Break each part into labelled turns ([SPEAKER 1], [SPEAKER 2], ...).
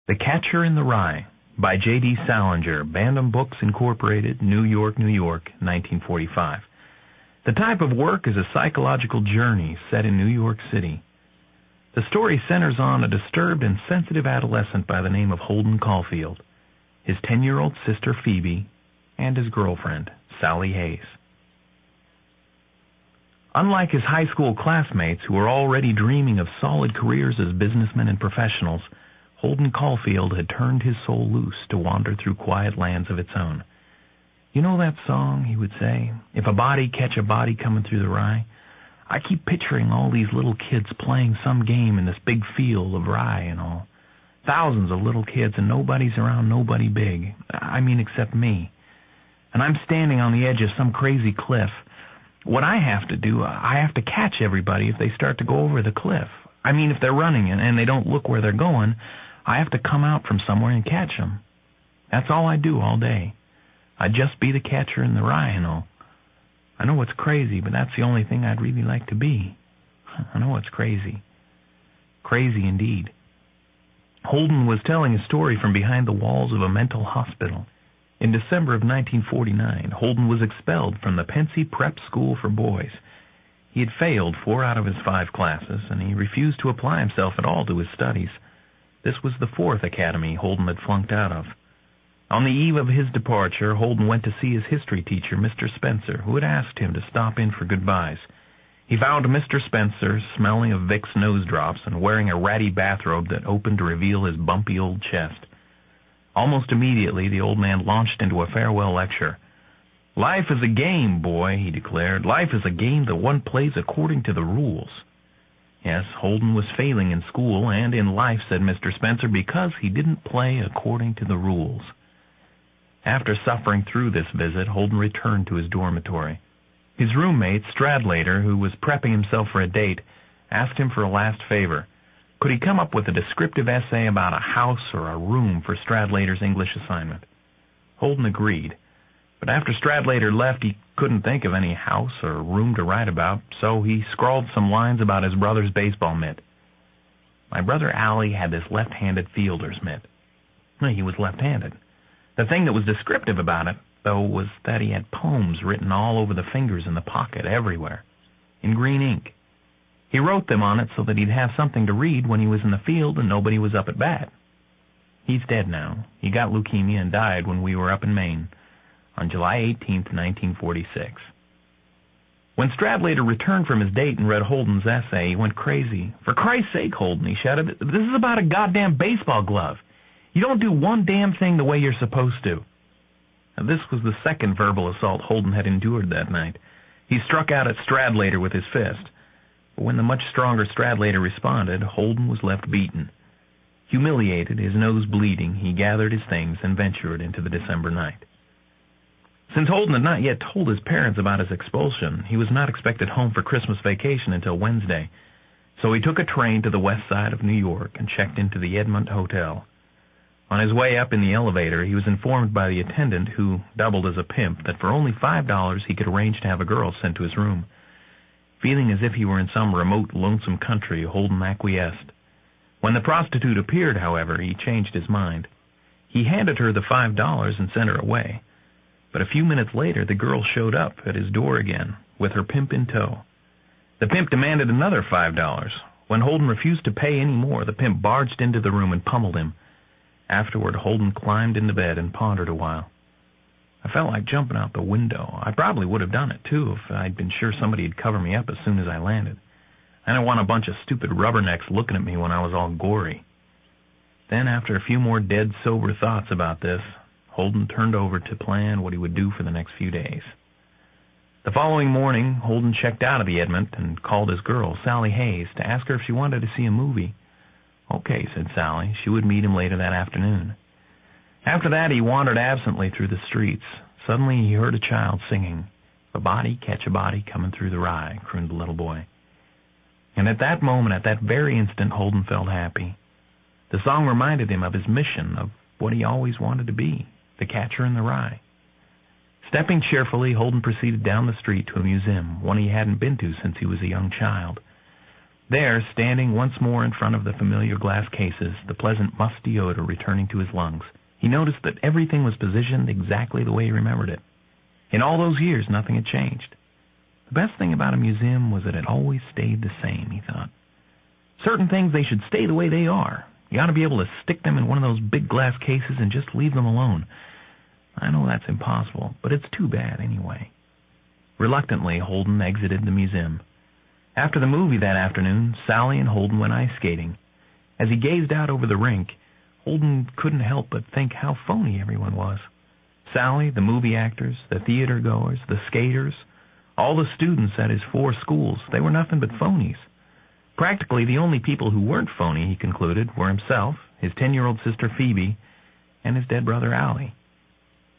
[SPEAKER 1] The Catcher in the Rye by J.D. Salinger, Bantam Books Incorporated, New York, New York, 1945. The type of work is a psychological journey set in New York City. The story centers on a disturbed and sensitive adolescent by the name of Holden Caulfield, his 10-year-old sister Phoebe, and his girlfriend, Sally Hayes. Unlike his high school classmates who were already dreaming of solid careers as businessmen and professionals, Holden Caulfield had turned his soul loose to wander through quiet lands of its own. "You know that song," he would say, "If a body catch a body coming through the rye? I keep picturing all these little kids playing some game in this big field of rye and all. Thousands of little kids and nobody's around nobody big. I mean except me. And I'm standing on the edge of some crazy cliff. What I have to do, I have to catch everybody if they start to go over the cliff. I mean, if they're running and they don't look where they're going, I have to come out from somewhere and catch them. That's all I do all day. I'd just be the catcher in the rye and all. I know it's crazy, but that's the only thing I'd really like to be. I know it's crazy. Crazy indeed." Holden was telling a story from behind the walls of a mental hospital. In December of 1949, Holden was expelled from the Pensy Prep School for Boys. He had failed 4 out of his 5 classes, and he refused to apply himself at all to his studies. This was the 4th academy Holden had flunked out of. On the eve of his departure, Holden went to see his history teacher, Mr. Spencer, who had asked him to stop in for goodbyes. He found Mr. Spencer smelling of Vicks nose drops and wearing a ratty bathrobe that opened to reveal his bumpy old chest. Almost immediately, the old man launched into a farewell lecture. "Life is a game, boy," he declared. "Life is a game that one plays according to the rules." Yes, Holden was failing in school and in life, said Mr. Spencer, because he didn't play according to the rules. After suffering through this visit, Holden returned to his dormitory. His roommate, Stradlater, who was prepping himself for a date, asked him for a last favor. Could he come up with a descriptive essay about a house or a room for Stradlater's English assignment? Holden agreed, but after Stradlater left, he couldn't think of any house or room to write about, so he scrawled some lines about his brother's baseball mitt. "My brother Allie had this left-handed fielder's mitt." He was left-handed. The thing that was descriptive about it, though, was that he had poems written all over the fingers in the pocket, everywhere, in green ink. He wrote them on it so that he'd have something to read when he was in the field and nobody was up at bat. He's dead now. He got leukemia and died when we were up in Maine, on July 18th, 1946. When Stradlater returned from his date and read Holden's essay, he went crazy. "For Christ's sake, Holden," he shouted, "this is about a goddamn baseball glove. You don't do one damn thing the way you're supposed to." Now, this was the second verbal assault Holden had endured that night. He struck out at Stradlater with his fist. But when the much stronger Stradlater responded, Holden was left beaten. Humiliated, his nose bleeding, he gathered his things and ventured into the December night. Since Holden had not yet told his parents about his expulsion, he was not expected home for Christmas vacation until Wednesday, so he took a train to the west side of New York and checked into the Edmont Hotel. On his way up in the elevator, he was informed by the attendant, who doubled as a pimp, that for only $5 he could arrange to have a girl sent to his room. Feeling as if he were in some remote, lonesome country, Holden acquiesced. When the prostitute appeared, however, he changed his mind. He handed her the $5 and sent her away. But a few minutes later, the girl showed up at his door again, with her pimp in tow. The pimp demanded another $5. When Holden refused to pay any more, the pimp barged into the room and pummeled him. Afterward, Holden climbed into bed and pondered a while. "I felt like jumping out the window. I probably would have done it, too, if I'd been sure somebody would cover me up as soon as I landed. I didn't want a bunch of stupid rubbernecks looking at me when I was all gory." Then, after a few more dead sober thoughts about this, Holden turned over to plan what he would do for the next few days. The following morning, Holden checked out of the Edmont and called his girl, Sally Hayes, to ask her if she wanted to see a movie. "Okay," said Sally. She would meet him later that afternoon. After that, he wandered absently through the streets. Suddenly, he heard a child singing. "If a body catch a body coming through the rye," crooned the little boy. And at that moment, at that very instant, Holden felt happy. The song reminded him of his mission, of what he always wanted to be, the catcher in the rye. Stepping cheerfully, Holden proceeded down the street to a museum, one he hadn't been to since he was a young child. There, standing once more in front of the familiar glass cases, the pleasant musty odor returning to his lungs, he noticed that everything was positioned exactly the way he remembered it. In all those years, nothing had changed. The best thing about a museum was that it always stayed the same, he thought. Certain things, they should stay the way they are. You ought to be able to stick them in one of those big glass cases and just leave them alone. I know that's impossible, but it's too bad anyway. Reluctantly, Holden exited the museum. After the movie that afternoon, Sally and Holden went ice skating. As he gazed out over the rink, Holden couldn't help but think how phony everyone was. Sally, the movie actors, the theater goers, the skaters, all the students at his 4 schools, they were nothing but phonies. Practically the only people who weren't phony, he concluded, were himself, his 10-year-old sister Phoebe, and his dead brother Allie.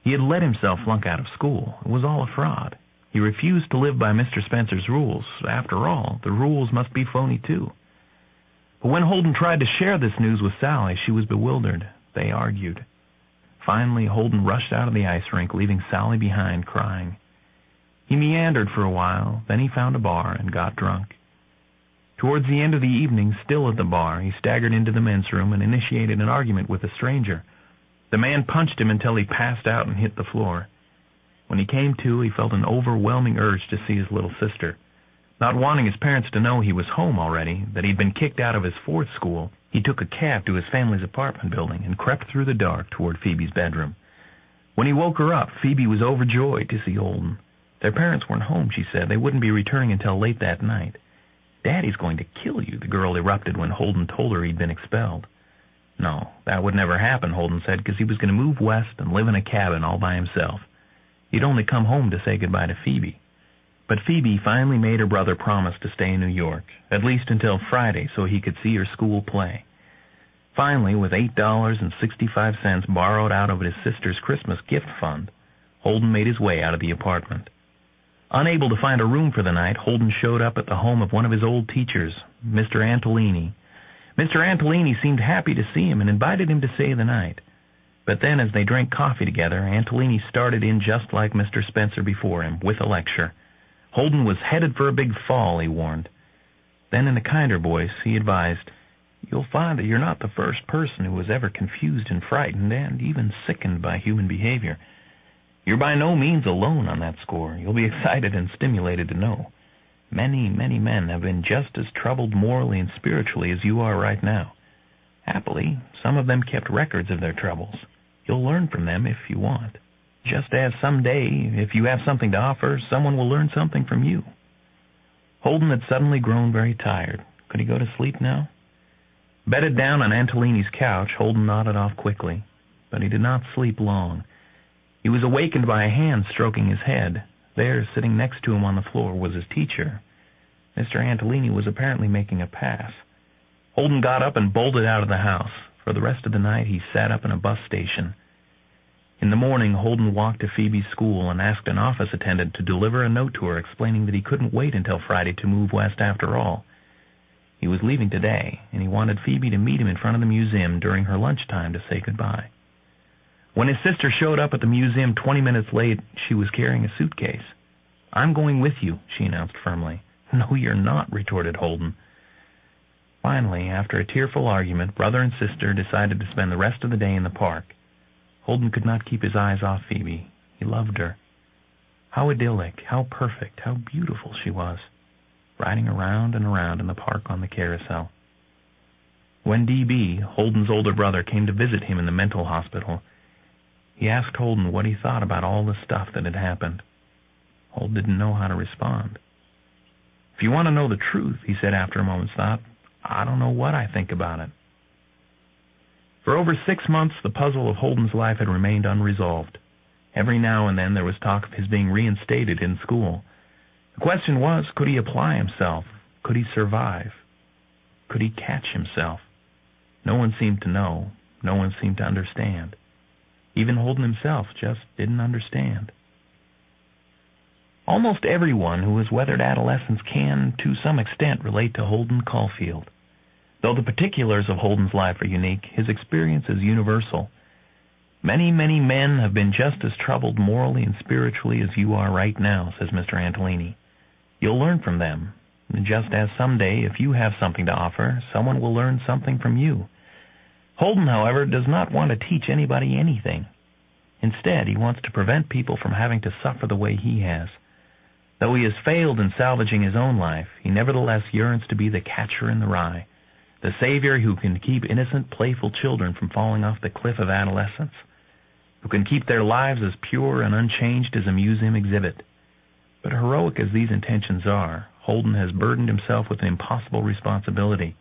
[SPEAKER 1] He had let himself flunk out of school. It was all a fraud. He refused to live by Mr. Spencer's rules. After all, the rules must be phony too. But when Holden tried to share this news with Sally, she was bewildered. They argued. Finally, Holden rushed out of the ice rink, leaving Sally behind, crying. He meandered for a while, then he found a bar and got drunk. Towards the end of the evening, still at the bar, he staggered into the men's room and initiated an argument with a stranger. The man punched him until he passed out and hit the floor. When he came to, he felt an overwhelming urge to see his little sister. Not wanting his parents to know he was home already, that he'd been kicked out of his 4th school, he took a cab to his family's apartment building and crept through the dark toward Phoebe's bedroom. When he woke her up, Phoebe was overjoyed to see Holden. Their parents weren't home, she said. They wouldn't be returning until late that night. "Daddy's going to kill you," the girl erupted when Holden told her he'd been expelled. No, that would never happen, Holden said, because he was going to move west and live in a cabin all by himself. He'd only come home to say goodbye to Phoebe. But Phoebe finally made her brother promise to stay in New York, at least until Friday, so he could see her school play. Finally, with $8.65 borrowed out of his sister's Christmas gift fund, Holden made his way out of the apartment. Unable to find a room for the night, Holden showed up at the home of one of his old teachers, Mr. Antolini. Mr. Antolini seemed happy to see him and invited him to stay the night. But then, as they drank coffee together, Antolini started in just like Mr. Spencer before him, with a lecture. Holden was headed for a big fall, he warned. Then, in a kinder voice, he advised, "You'll find that you're not the first person who was ever confused and frightened and even sickened by human behavior. You're by no means alone on that score. You'll be excited and stimulated to know. Many, many men have been just as troubled morally and spiritually as you are right now. Happily, some of them kept records of their troubles. You'll learn from them if you want. Just as someday, if you have something to offer, someone will learn something from you." Holden had suddenly grown very tired. Could he go to sleep now? Bedded down on Antolini's couch, Holden nodded off quickly. But he did not sleep long. He was awakened by a hand stroking his head. There, sitting next to him on the floor, was his teacher. Mr. Antolini was apparently making a pass. Holden got up and bolted out of the house. For the rest of the night, he sat up in a bus station. In the morning, Holden walked to Phoebe's school and asked an office attendant to deliver a note to her explaining that he couldn't wait until Friday to move west after all. He was leaving today, and he wanted Phoebe to meet him in front of the museum during her lunchtime to say goodbye. When his sister showed up at the museum 20 minutes late, she was carrying a suitcase. "I'm going with you," she announced firmly. "No, you're not," retorted Holden. Finally, after a tearful argument, brother and sister decided to spend the rest of the day in the park. Holden could not keep his eyes off Phoebe. He loved her. How idyllic, how perfect, how beautiful she was, riding around and around in the park on the carousel. When D.B., Holden's older brother, came to visit him in the mental hospital, he asked Holden what he thought about all the stuff that had happened. Holden didn't know how to respond. "If you want to know the truth," he said after a moment's thought, "I don't know what I think about it." For over 6 months, the puzzle of Holden's life had remained unresolved. Every now and then there was talk of his being reinstated in school. The question was, could he apply himself? Could he survive? Could he catch himself? No one seemed to know. No one seemed to understand. Even Holden himself just didn't understand. Almost everyone who has weathered adolescence can, to some extent, relate to Holden Caulfield. Though the particulars of Holden's life are unique, his experience is universal. "Many, many men have been just as troubled morally and spiritually as you are right now," says Mr. Antolini. "You'll learn from them. just as someday, if you have something to offer, someone will learn something from you. Holden, however, does not want to teach anybody anything. Instead, he wants to prevent people from having to suffer the way he has. Though he has failed in salvaging his own life, he nevertheless yearns to be the catcher in the rye, the savior who can keep innocent, playful children from falling off the cliff of adolescence, who can keep their lives as pure and unchanged as a museum exhibit. But heroic as these intentions are, Holden has burdened himself with an impossible responsibility.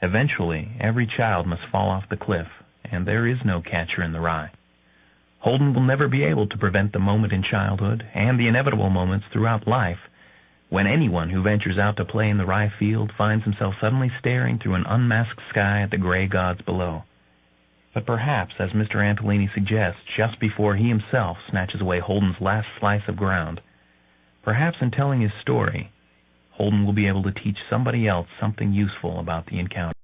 [SPEAKER 1] Eventually, every child must fall off the cliff, and there is no catcher in the rye. Holden will never be able to prevent the moment in childhood and the inevitable moments throughout life when anyone who ventures out to play in the rye field finds himself suddenly staring through an unmasked sky at the gray gods below. But perhaps, as Mr. Antolini suggests, just before he himself snatches away Holden's last slice of ground, perhaps in telling his story, Holden will be able to teach somebody else something useful about the encounter.